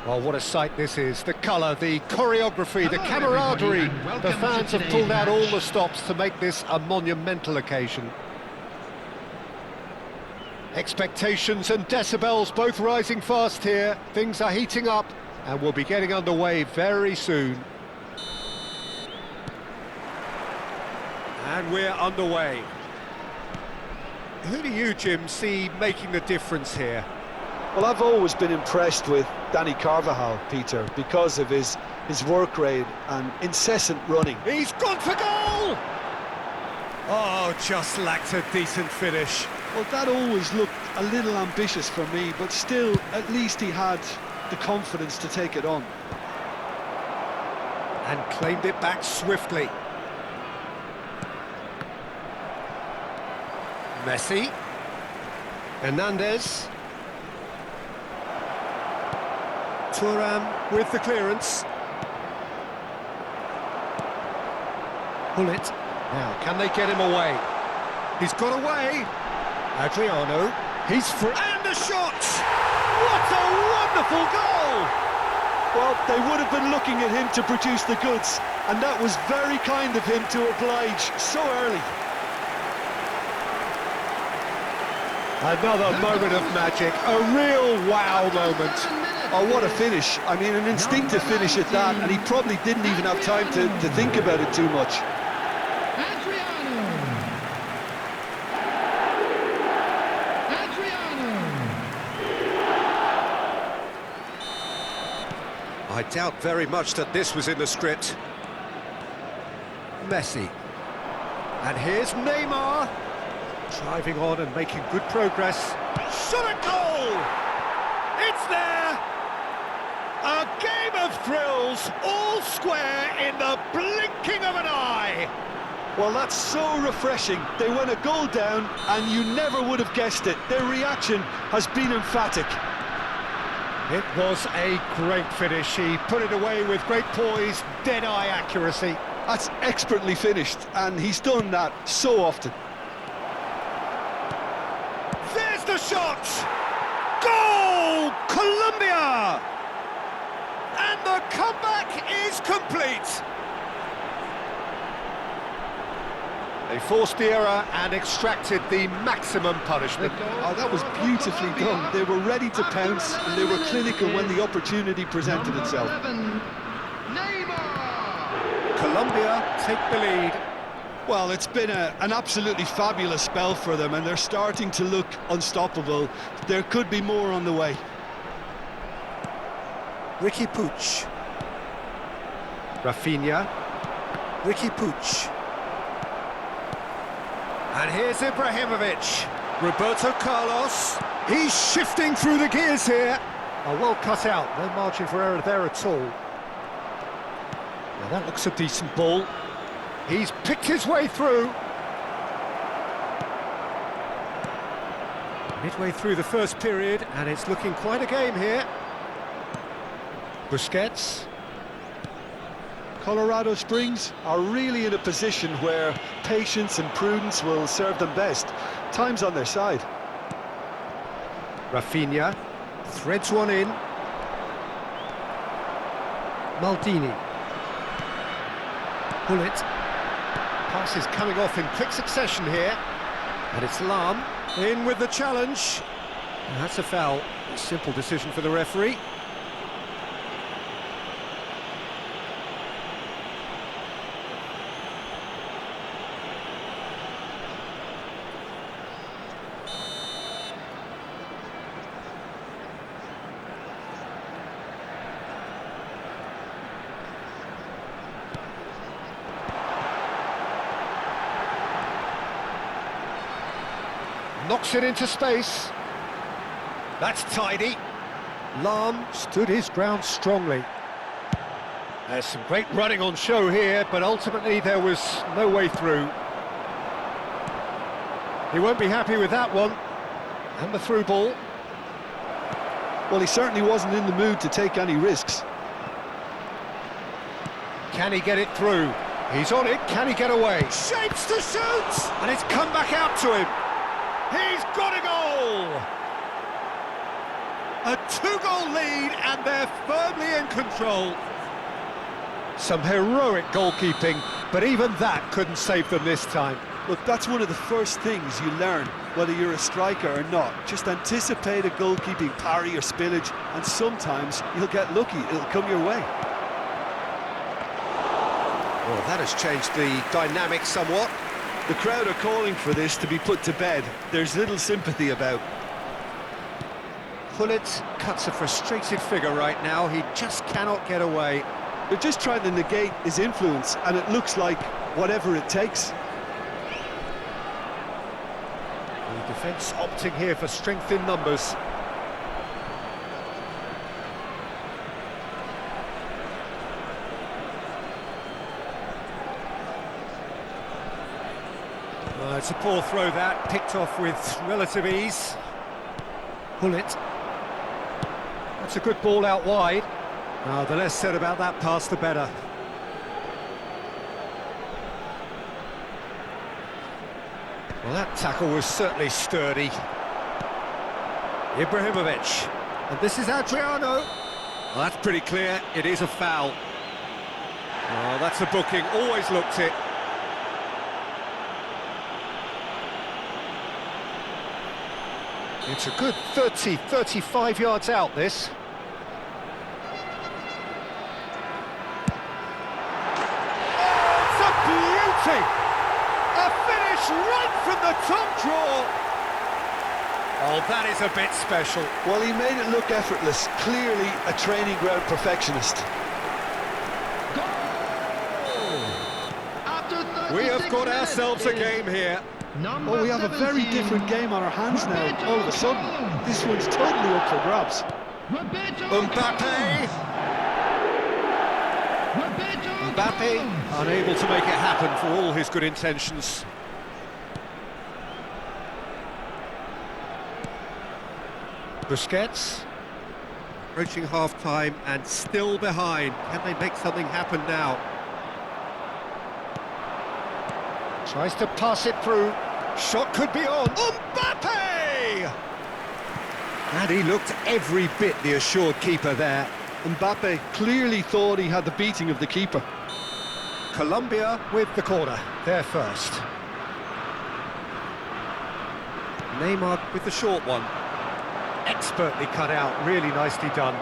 Well, what a sight this is. The colour, the choreography, the camaraderie. The fans have pulled out all the stops to make this a monumental occasion. Expectations and decibels both rising fast here. Things are heating up and we'll be getting underway very soon. And we're underway. Who do you, Jim, see making the difference here? Well, I've always been impressed with Danny Carvajal, Peter, because of his work rate and incessant running. He's gone for goal! Oh, just lacked a decent finish. Well, that always looked a little ambitious for me, but still, at least he had the confidence to take it on. And claimed it back swiftly. Messi. Hernandez. Thuram with the clearance. Bullet. Now, can they get him away? He's got away. Adriano. He's free. And a shot! What a wonderful goal! Well, they would have been looking at him to produce the goods, and that was very kind of him to oblige so early. Another moment of magic, a real wow moment. Oh, what a finish. I mean, an instinctive finish at that, and he probably didn't even have time to think about it too much. I doubt very much that this was in the script. Messi. And here's Neymar. Driving on and making good progress. Shot a goal! It's there! A game of thrills, all square in the blinking of an eye! Well, that's so refreshing. They went a goal down and you never would have guessed it. Their reaction has been emphatic. It was a great finish. He put it away with great poise, dead-eye accuracy. That's expertly finished, and he's done that so often. There's the shot! Goal! Colombia! And the comeback is complete. They forced the error and extracted the maximum punishment. Oh, that was beautifully done. They were ready to pounce, and they were clinical when the opportunity presented itself. Colombia take the lead. Well, it's been an absolutely fabulous spell for them, and they're starting to look unstoppable. There could be more on the way. Ricky Puig. Rafinha. Ricky Puig. And here's Ibrahimovic. Roberto Carlos. He's shifting through the gears here. Oh, well cut out. No margin for error there at all. Now that looks a decent ball. He's picked his way through. Midway through the first period, and it's looking quite a game here. Busquets. Colorado Springs are really in a position where patience and prudence will serve them best. Time's on their side. Rafinha threads one in. Maldini. Bullet. Pass is coming off in quick succession here. And it's Lam in with the challenge. And that's a foul. A simple decision for the referee. Knocks it into space. That's tidy. Lam stood his ground strongly. There's some great running on show here, but ultimately there was no way through. He won't be happy with that one. And the through ball. Well, he certainly wasn't in the mood to take any risks. Can he get it through? He's on it. Can he get away? Shapes to shoot! And it's come back out to him. He's got a goal! A two-goal lead, and they're firmly in control. Some heroic goalkeeping, but even that couldn't save them this time. Look, that's one of the first things you learn, whether you're a striker or not. Just anticipate a goalkeeping parry or spillage, and sometimes you'll get lucky, it'll come your way. Well, that has changed the dynamic somewhat. The crowd are calling for this to be put to bed. There's little sympathy about. Pullet cuts a frustrated figure right now. He just cannot get away. They're just trying to negate his influence, and it looks like whatever it takes. The defence opting here for strength in numbers. It's a poor throw that, picked off with relative ease. Pullet. That's a good ball out wide. The less said about that pass, the better. Well, that tackle was certainly sturdy. Ibrahimovic. And this is Adriano. Well, that's pretty clear. It is a foul. Oh, that's a booking. Always looked it. It's a good 30, 35 yards out, this. Oh, it's a beauty! A finish right from the top draw. Oh, that is a bit special. Well, he made it look effortless. Clearly a training ground perfectionist. We have got ourselves a game here. Oh, we have a very different game on our hands now, all of a sudden. This one's totally up for grabs. Mbappe! Mbappe, unable to make it happen for all his good intentions. Busquets, approaching half-time and still behind. Can they make something happen now? Tries to pass it through. Shot could be on. Mbappe! And he looked every bit the assured keeper there. Mbappe clearly thought he had the beating of the keeper. Colombia with the corner, there first. Neymar with the short one. Expertly cut out, really nicely done.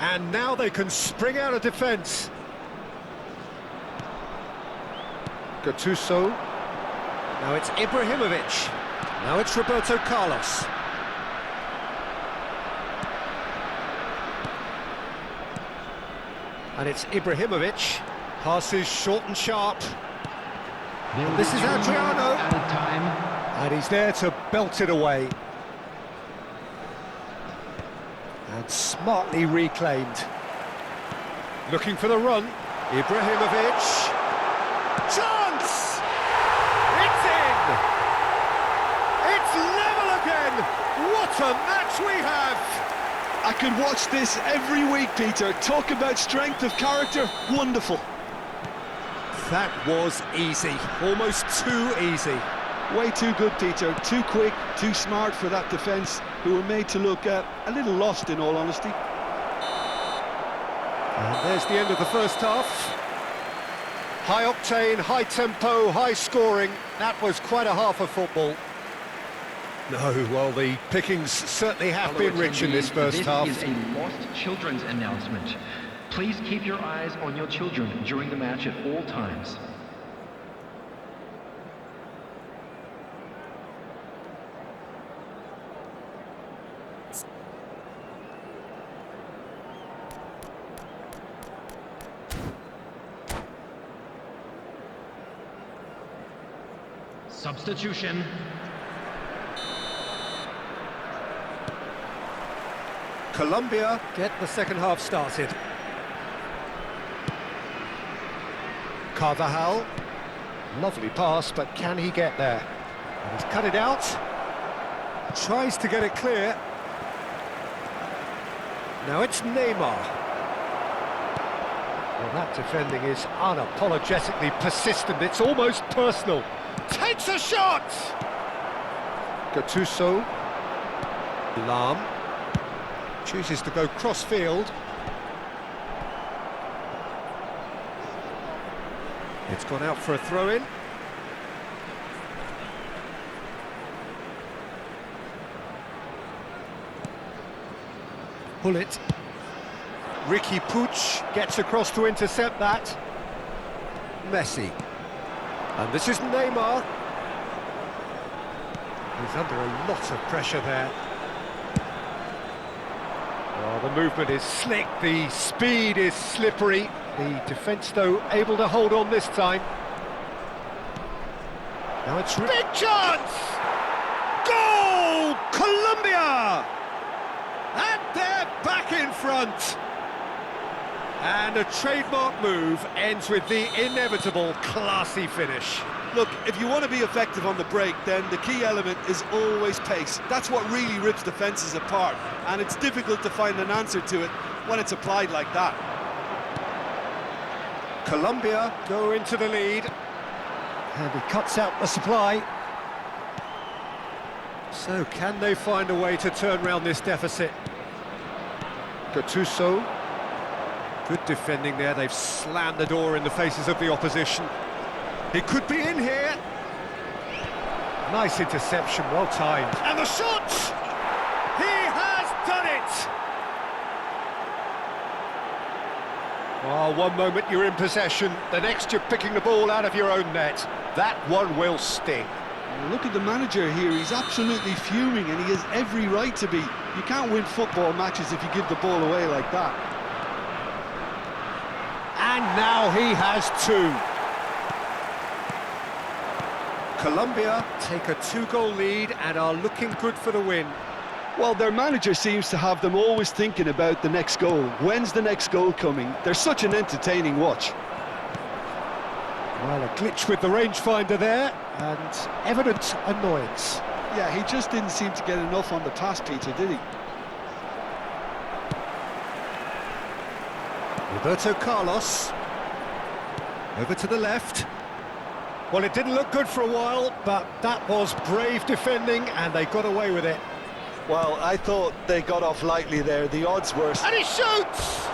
And now they can spring out of defence. Gattuso. Now it's Ibrahimovic. Now it's Roberto Carlos. And it's Ibrahimovic. Passes short and sharp. And this is Adriano. And he's there to belt it away. And smartly reclaimed. Looking for the run. Ibrahimovic. Chance! It's in! It's level again! What a match we have! I could watch this every week, Peter. Talk about strength of character. Wonderful. That was easy. Almost too easy. Way too good, Peter. Too quick, too smart for that defence, who were made to look a little lost, in all honesty. And there's the end of the first half. High octane, high tempo, high scoring. That was quite a half of football. No, well, the pickings certainly have been rich in this first half. This is a lost children's announcement. Please keep your eyes on your children during the match at all times. Substitution. Colombia get the second half started. Carvajal, lovely pass, but can he get there? And he's cut it out, tries to get it clear. Now it's Neymar. Well, that defending is unapologetically persistent, it's almost personal. Takes a shot! Gattuso. Lam chooses to go cross-field. It's gone out for a throw-in. Pull it. Ricky Puig gets across to intercept that. Messi. And this is Neymar. He's under a lot of pressure there. Oh, the movement is slick, the speed is slippery. The defence, though, able to hold on this time. Now it's big chance! Goal! Colombia! And they're back in front. And a trademark move ends with the inevitable classy finish. Look, if you want to be effective on the break, then the key element is always pace. That's what really rips defences apart, and it's difficult to find an answer to it when it's applied like that. Colombia go into the lead, and he cuts out the supply. So can they find a way to turn around this deficit? Gattuso, good defending there. They've slammed the door in the faces of the opposition. He could be in here. Nice interception, well timed. And the shot! He has done it! Oh, one moment you're in possession, the next you're picking the ball out of your own net. That one will sting. Look at the manager here, he's absolutely fuming, and he has every right to be. You can't win football matches if you give the ball away like that. And now he has two. Colombia take a 2-goal lead and are looking good for the win. Well, their manager seems to have them always thinking about the next goal. When's the next goal coming? They're such an entertaining watch. Well, a glitch with the rangefinder there, and evident annoyance. Yeah, he just didn't seem to get enough on the pass, Peter, did he? Roberto Carlos. Over to the left. Well, it didn't look good for a while, but that was brave defending, and they got away with it. Well, I thought they got off lightly there. The odds were... And he shoots!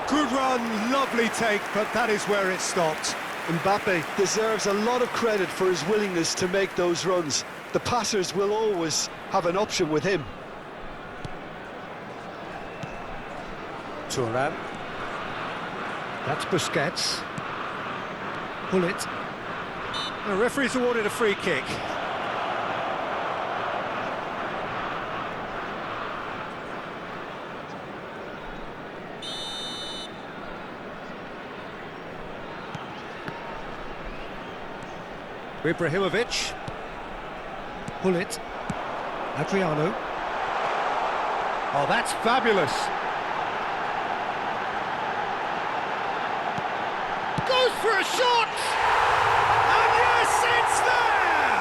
Good run, lovely take, but that is where it stopped. Mbappe deserves a lot of credit for his willingness to make those runs. The passers will always have an option with him. Thuram. That's Busquets. Pull it. The referee's awarded a free kick. Ibrahimovic. Pull it. Adriano. Oh, that's fabulous. Goes for a shot! And yes, it's there!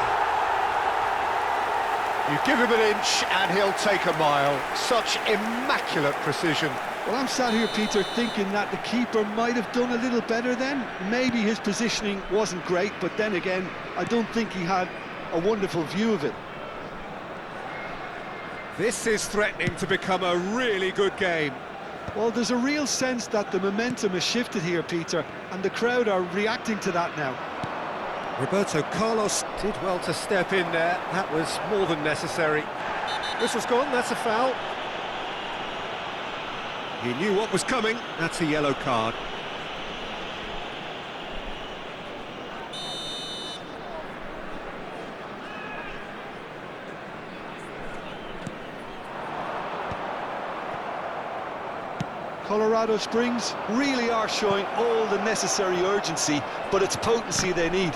You give him an inch and he'll take a mile. Such immaculate precision. Well, I'm sat here, Peter, thinking that the keeper might have done a little better then. Maybe his positioning wasn't great, but then again, I don't think he had a wonderful view of it. This is threatening to become a really good game. Well, there's a real sense that the momentum has shifted here, Peter, and the crowd are reacting to that now. Roberto Carlos did well to step in there. That was more than necessary. Whistle's gone, that's a foul. He knew what was coming. That's a yellow card. Colorado Springs really are showing all the necessary urgency, but it's potency they need.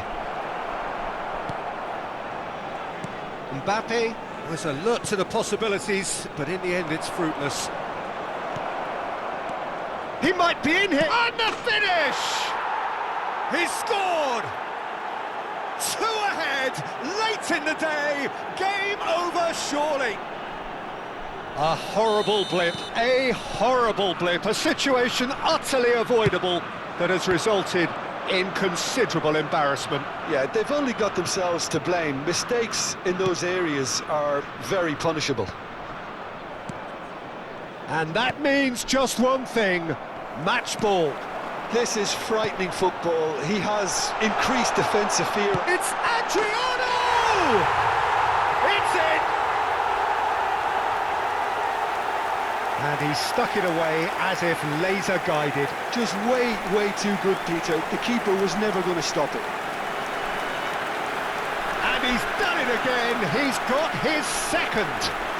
Mbappe was alert to the possibilities, but in the end it's fruitless. He might be in here. And the finish! He scored! 2 ahead, late in the day, game over surely. A horrible blip, a situation utterly avoidable that has resulted in considerable embarrassment. Yeah, they've only got themselves to blame. Mistakes in those areas are very punishable. And that means just one thing, match ball. This is frightening football. He has increased defensive fear. It's Adriano! It's in! And he stuck it away as if laser guided. Just way too good, Peter. The keeper was never going to stop it. And he's done it again. He's got his second.